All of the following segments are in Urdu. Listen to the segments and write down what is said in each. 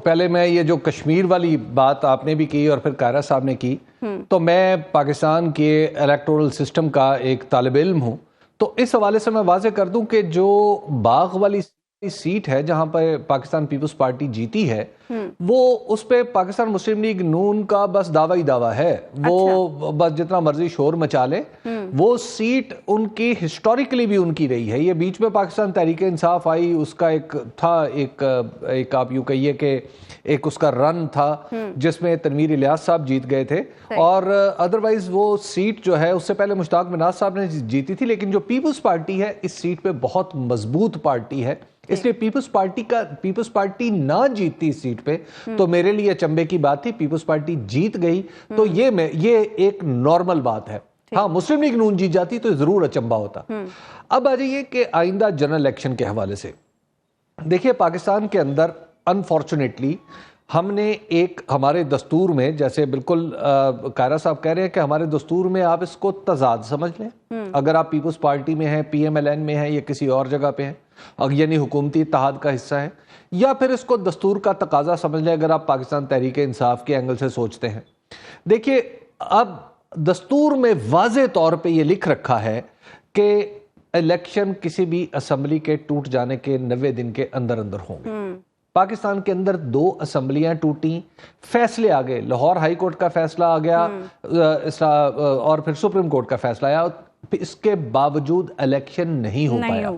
پہلے میں یہ جو کشمیر والی بات آپ نے بھی کی اور پھر قاہرہ صاحب نے کی، تو میں پاکستان کے الیکٹورل سسٹم کا ایک طالب علم ہوں، تو اس حوالے سے میں واضح کر دوں کہ جو باغ والی سیٹ ہے جہاں پر پاکستان پیپلز پارٹی جیتی ہے، وہ اس پہ پاکستان مسلم لیگ نون کا بس دعویٰ ہی دعویٰ ہے، وہ بس جتنا مرضی شور مچا لے، وہ سیٹ ان کی ہسٹوریکلی بھی ان کی رہی ہے۔ یہ بیچ میں پاکستان تحریک انصاف آئی، اس کا ایک تھا ایک آپ یوں کہیے کہ ایک اس کا رن تھا جس میں تنویر الیاس صاحب جیت گئے تھے، اور ادروائز وہ سیٹ جو ہے اس سے پہلے مشتاق مناز صاحب نے جیتی تھی، لیکن جو پیپلز پارٹی ہے اس سیٹ پہ بہت مضبوط پارٹی ہے، اس لیے پیپلز پارٹی نہ جیتتی اس سیٹ پہ تو میرے لیے اچنبے کی بات تھی۔ پیپلز پارٹی جیت گئی تو یہ ایک نارمل بات ہے۔ ہاں، مسلم لیگ نون جیت جاتی تو ضرور اچنبا ہوتا۔ اب آ جائیے کہ آئندہ جنرل الیکشن کے حوالے سے دیکھیے، پاکستان کے اندر انفارچونیٹلی ہم نے ایک ہمارے دستور میں، جیسے بالکل قاہرہ صاحب کہہ رہے ہیں کہ ہمارے دستور میں آپ اس کو تضاد سمجھ لیں، اگر آپ پیپلز پارٹی میں ہیں، پی ایم ایل این میں ہیں یا کسی اور جگہ پہ ہیں، یعنی حکومتی اتحاد کا حصہ ہے، یا پھر اس کو دستور کا تقاضا سمجھ لیں اگر آپ پاکستان تحریک انصاف کے اینگل سے سوچتے ہیں۔ دیکھیے، اب دستور میں واضح طور پہ یہ لکھ رکھا ہے کہ الیکشن کسی بھی اسمبلی کے ٹوٹ جانے کے 90 دن کے اندر ہوں گے۔ پاکستان کے اندر 2 اسمبلیاں ٹوٹیں، فیصلے آ گئے، لاہور ہائی کورٹ کا فیصلہ آ گیا اور پھر سپریم کورٹ کا فیصلہ آیا، اس کے باوجود الیکشن نہیں ہو پایا۔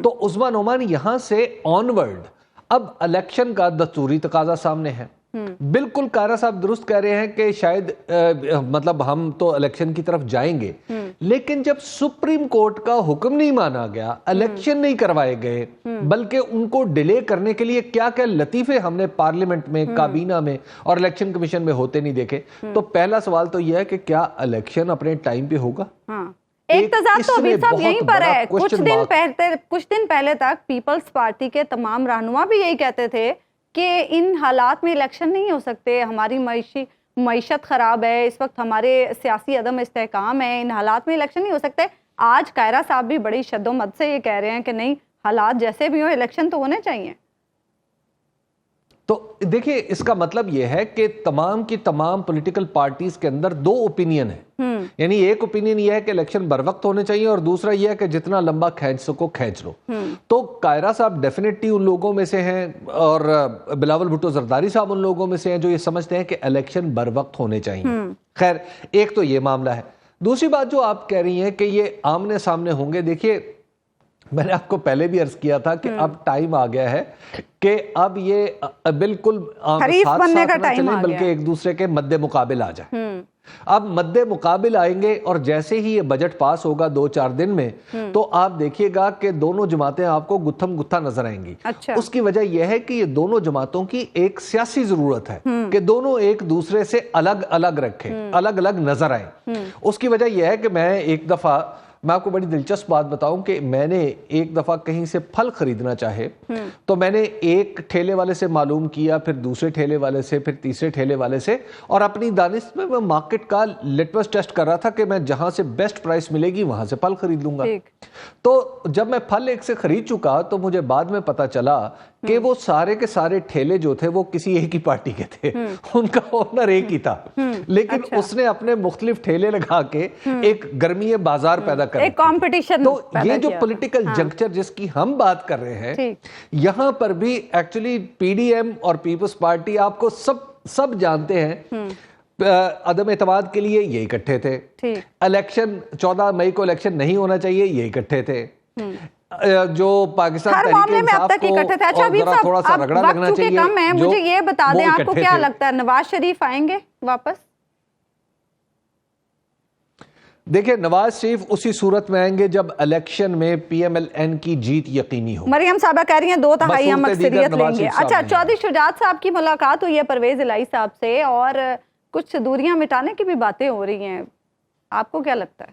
تو عثمان عمان یہاں سے آنورڈ اب الیکشن کا دستوری تقاضا سامنے ہے۔ بالکل قاہرہ صاحب درست کہہ رہے ہیں کہ شاید مطلب ہم تو الیکشن کی طرف جائیں گے، لیکن جب سپریم کورٹ کا حکم نہیں مانا گیا، الیکشن نہیں کروائے گئے، بلکہ ان کو ڈیلے کرنے کے لیے کیا کیا لطیفے ہم نے پارلیمنٹ میں، کابینہ میں اور الیکشن کمیشن میں ہوتے نہیں دیکھے، تو پہلا سوال تو یہ ہے کہ کیا الیکشن اپنے ٹائم پہ ہوگا؟ ایک تضاد تو ابھی صاحب یہیں پر ہے۔ کچھ دن پہلے تک پیپلز پارٹی کے تمام رہنما بھی یہی کہتے تھے کہ ان حالات میں الیکشن نہیں ہو سکتے، ہماری معیشت خراب ہے، اس وقت ہمارے سیاسی عدم استحکام ہے، ان حالات میں الیکشن نہیں ہو سکتے۔ آج قاہرہ صاحب بھی بڑی شد و مد سے یہ کہہ رہے ہیں کہ نہیں، حالات جیسے بھی ہوں الیکشن تو ہونے چاہیے۔ تو دیکھیں، اس کا مطلب یہ ہے کہ تمام کی تمام پولیٹیکل پارٹیز کے اندر 2 اوپینین ہیں، یعنی ایک اوپینین یہ ہے کہ الیکشن بر وقت ہونے چاہیے اور دوسرا یہ ہے کہ جتنا لمبا کھینچ سکو کھینچ لو۔ تو قاہرہ صاحب ڈیفینیٹلی ان لوگوں میں سے ہیں اور بلاول بھٹو زرداری صاحب ان لوگوں میں سے ہیں جو یہ سمجھتے ہیں کہ الیکشن بر وقت ہونے چاہیے۔ خیر، ایک تو یہ معاملہ ہے۔ دوسری بات جو آپ کہہ رہی ہیں کہ یہ آمنے سامنے ہوں گے، دیکھیے میں نے آپ کو پہلے بھی عرض کیا تھا کہ اب ٹائم آ گیا ہے کہ اب یہ بالکل ساتھ ساتھ نہ چلیں بلکہ ایک دوسرے کے مد مقابل آ جائیں۔ اب مد مقابل آئیں گے اور جیسے ہی یہ بجٹ پاس ہوگا 2-4 دن میں، تو آپ دیکھیے گا کہ دونوں جماعتیں آپ کو گتھم گتھا نظر آئیں گی۔ اس کی وجہ یہ ہے کہ یہ دونوں جماعتوں کی ایک سیاسی ضرورت ہے کہ دونوں ایک دوسرے سے الگ الگ رکھیں، الگ الگ نظر آئیں۔ اس کی وجہ یہ ہے کہ میں آپ کو بڑی دلچسپ بات بتاؤں کہ میں نے ایک دفعہ کہیں سے پھل خریدنا چاہے تو میں نے ایک ٹھیلے والے سے معلوم کیا، پھر دوسرے ٹھیلے والے سے، پھر تیسرے ٹھیلے والے سے، اور اپنی دانش میں مارکیٹ کا لٹمس ٹیسٹ کر رہا تھا کہ میں جہاں سے بیسٹ پرائس ملے گی وہاں سے پھل خرید لوں گا۔ تو جب میں پھل ایک سے خرید چکا تو مجھے بعد میں پتا چلا کہ وہ سارے کے سارے ٹھیلے جو تھے وہ کسی ایک ہی پارٹی کے تھے، ان کا اونر ایک ہی تھا، لیکن اس نے اپنے مختلف ٹھیلے لگا کے ایک گرمی بازار پیدا کر ایک کمپٹیشن۔ تو یہ جو پولیٹیکل جنکچر جس کی ہم بات کر رہے ہیں، یہاں پر بھی ایکچولی پی ڈی ایم اور پیپلز پارٹی آپ کو سب جانتے ہیں عدم اعتماد کے لیے یہ اکٹھے تھے، الیکشن 14 مئی کو الیکشن نہیں ہونا چاہیے یہ اکٹھے تھے، جو پاکستان تحریک انصاف کو تھوڑا سا رگڑا لگنا چاہیے۔ مجھے یہ بتا دیں آپ کو کیا لگتا ہے نواز شریف آئیں گے واپس؟ دیکھیں، نواز شریف اسی صورت میں آئیں گے جب الیکشن میں پی ایم ایل این کی جیت یقینی ہو۔ مریم صاحبہ کہہ رہی ہیں 2/3 ہم اکثریت لیں گے۔ اچھا، چودھری شجاعت صاحب کی ملاقات ہوئی ہے پرویز الہی صاحب سے اور کچھ دوریاں مٹانے کی بھی باتیں ہو رہی ہیں، آپ کو کیا لگتا ہے؟